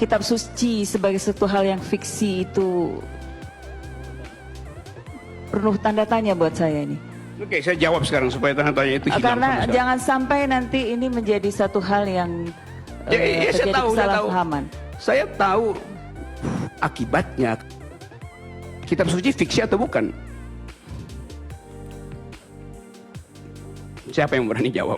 kitab suci sebagai satu hal yang fiksi itu penuh tanda tanya buat saya ini. Oke, saya jawab sekarang supaya tanda tanya itu hilang. Karena jangan sampai nanti ini menjadi satu hal yang terjadi kesalahpahaman. Saya tahu akibatnya. Kitab suci fiksi atau bukan? Siapa yang berani jawab?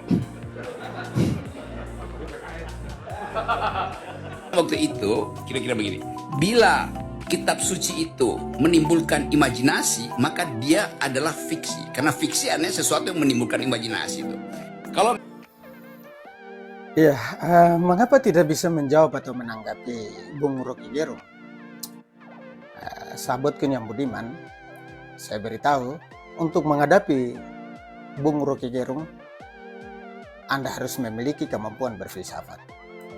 Waktu itu kira-kira begini, bila kitab suci itu menimbulkan imajinasi, maka dia adalah fiksi. Karena fiksi artinya sesuatu yang menimbulkan imajinasi itu. Kalau Ya, mengapa tidak bisa menjawab atau menanggapi Bung Rocky Gerung? Sahabat yang budiman, saya beritahu, untuk menghadapi Bung Rocky Gerung, Anda harus memiliki kemampuan berfilsafat.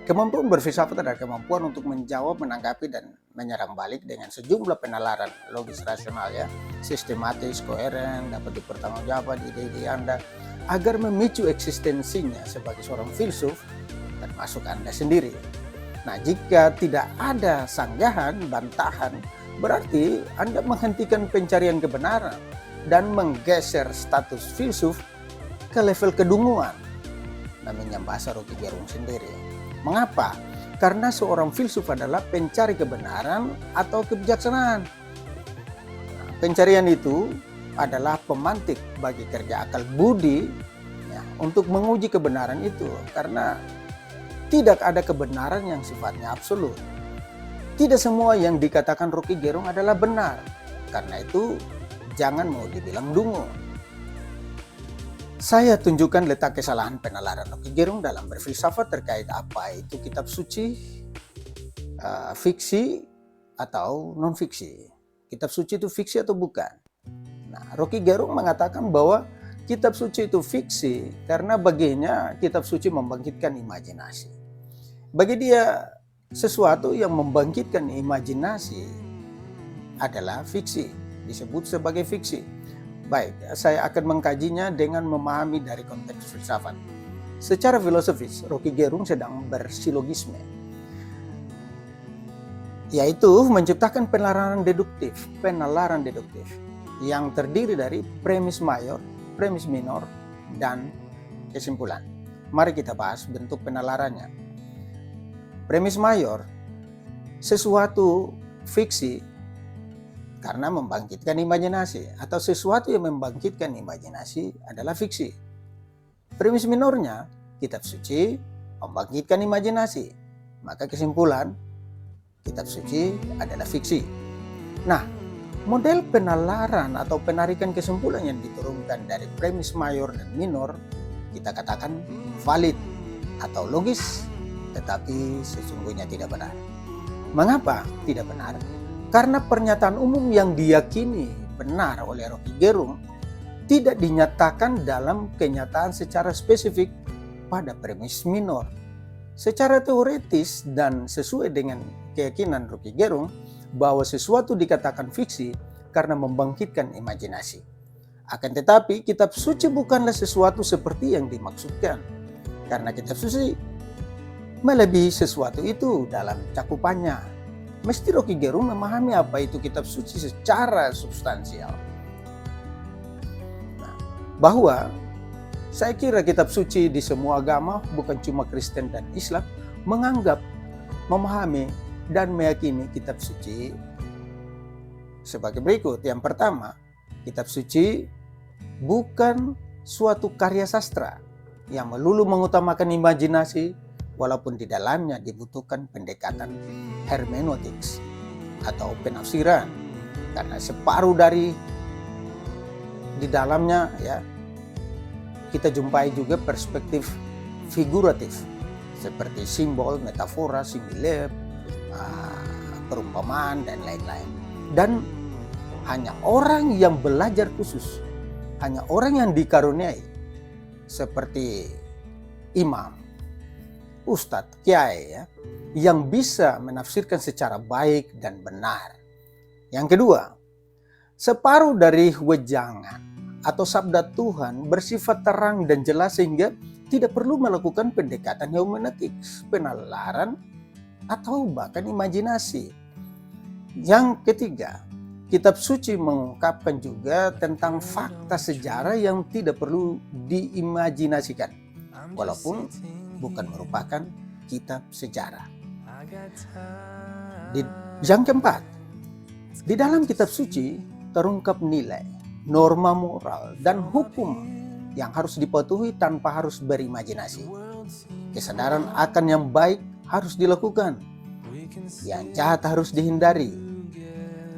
Kemampuan berfilsafat adalah kemampuan untuk menjawab, menanggapi, dan menyerang balik dengan sejumlah penalaran logis rasional ya, sistematis, koheren, dapat dipertanggungjawabkan ide-ide Anda, agar memicu eksistensinya sebagai seorang filsuf, termasuk Anda sendiri. Nah, jika tidak ada sanggahan, bantahan, berarti Anda menghentikan pencarian kebenaran dan menggeser status filsuf ke level kedunguan. Namanya bahasa Rocky Gerung sendiri. Mengapa? Karena seorang filsuf adalah pencari kebenaran atau kebijaksanaan. Nah, pencarian itu adalah pemantik bagi kerja akal budi ya, untuk menguji kebenaran itu. Karena tidak ada kebenaran yang sifatnya absolut. Tidak semua yang dikatakan Rocky Gerung adalah benar. Karena itu jangan mau dibilang dungu. Saya tunjukkan letak kesalahan penalaran Rocky Gerung dalam berfilsafat terkait apa itu kitab suci, fiksi atau non-fiksi. Kitab suci itu fiksi atau bukan? Nah, Rocky Gerung mengatakan bahwa kitab suci itu fiksi karena baginya kitab suci membangkitkan imajinasi. Bagi dia, sesuatu yang membangkitkan imajinasi adalah fiksi, disebut sebagai fiksi. Baik, saya akan mengkajinya dengan memahami dari konteks filsafat. Secara filosofis, Rocky Gerung sedang bersilogisme, yaitu menciptakan penalaran deduktif yang terdiri dari premis mayor, premis minor, dan kesimpulan. Mari kita bahas bentuk penalarannya. Premis mayor, sesuatu fiksi karena membangkitkan imajinasi, atau sesuatu yang membangkitkan imajinasi adalah fiksi. Premis minornya, kitab suci membangkitkan imajinasi, maka kesimpulan kitab suci adalah fiksi. Nah, model penalaran atau penarikan kesimpulan yang diturunkan dari premis mayor dan minor kita katakan valid atau logis, tetapi sesungguhnya tidak benar. Mengapa tidak benar? Karena pernyataan umum yang diyakini benar oleh Rocky Gerung tidak dinyatakan dalam kenyataan secara spesifik pada premis minor. Secara teoritis dan sesuai dengan keyakinan Rocky Gerung bahwa sesuatu dikatakan fiksi karena membangkitkan imajinasi. Akan tetapi kitab suci bukanlah sesuatu seperti yang dimaksudkan. Karena kitab suci melebihi sesuatu itu dalam cakupannya. Mesti Rocky Gerung memahami apa itu kitab suci secara substansial. Nah, bahwa saya kira kitab suci di semua agama, bukan cuma Kristen dan Islam, menganggap, memahami, dan meyakini kitab suci sebagai berikut. Yang pertama, kitab suci bukan suatu karya sastra yang melulu mengutamakan imajinasi, walaupun di dalamnya dibutuhkan pendekatan hermeneutics atau penafsiran, karena separuh dari di dalamnya ya kita jumpai juga perspektif figuratif seperti simbol, metafora, simile, perumpamaan dan lain-lain. Dan hanya orang yang belajar khusus, hanya orang yang dikaruniai seperti imam, ustadz, kiai ya, yang bisa menafsirkan secara baik dan benar. Yang kedua, separuh dari wejangan atau sabda Tuhan bersifat terang dan jelas sehingga tidak perlu melakukan pendekatan hermeneutik, penalaran atau bahkan imajinasi. Yang ketiga, kitab suci mengungkapkan juga tentang fakta sejarah yang tidak perlu diimajinasikan, walaupun bukan merupakan kitab sejarah. Yang keempat, di dalam kitab suci terungkap nilai, norma moral, dan hukum yang harus dipatuhi tanpa harus berimajinasi. Kesadaran akan yang baik harus dilakukan, yang jahat harus dihindari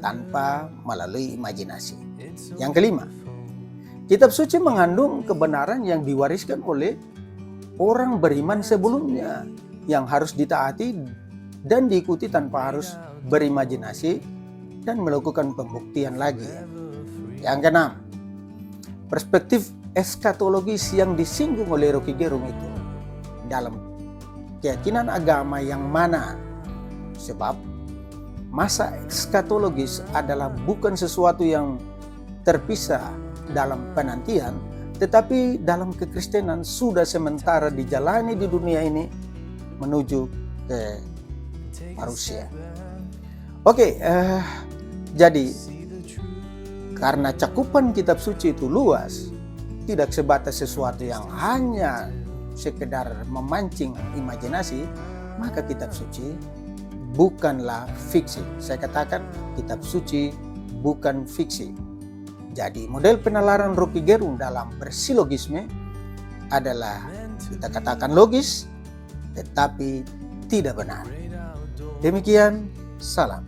tanpa melalui imajinasi. Yang kelima, kitab suci mengandung kebenaran yang diwariskan oleh orang beriman sebelumnya, yang harus ditaati dan diikuti tanpa harus berimajinasi dan melakukan pembuktian lagi. Yang keenam, perspektif eskatologis yang disinggung oleh Rocky Gerung itu dalam keyakinan agama yang mana, sebab masa eskatologis adalah bukan sesuatu yang terpisah dalam penantian, tetapi dalam kekristenan sudah sementara dijalani di dunia ini menuju ke parusia. Oke, jadi karena cakupan kitab suci itu luas, tidak sebatas sesuatu yang hanya sekedar memancing imajinasi, maka kitab suci bukanlah fiksi. Saya katakan kitab suci bukan fiksi. Jadi model penalaran Rocky Gerung dalam bersilogisme adalah kita katakan logis tetapi tidak benar. Demikian, salam.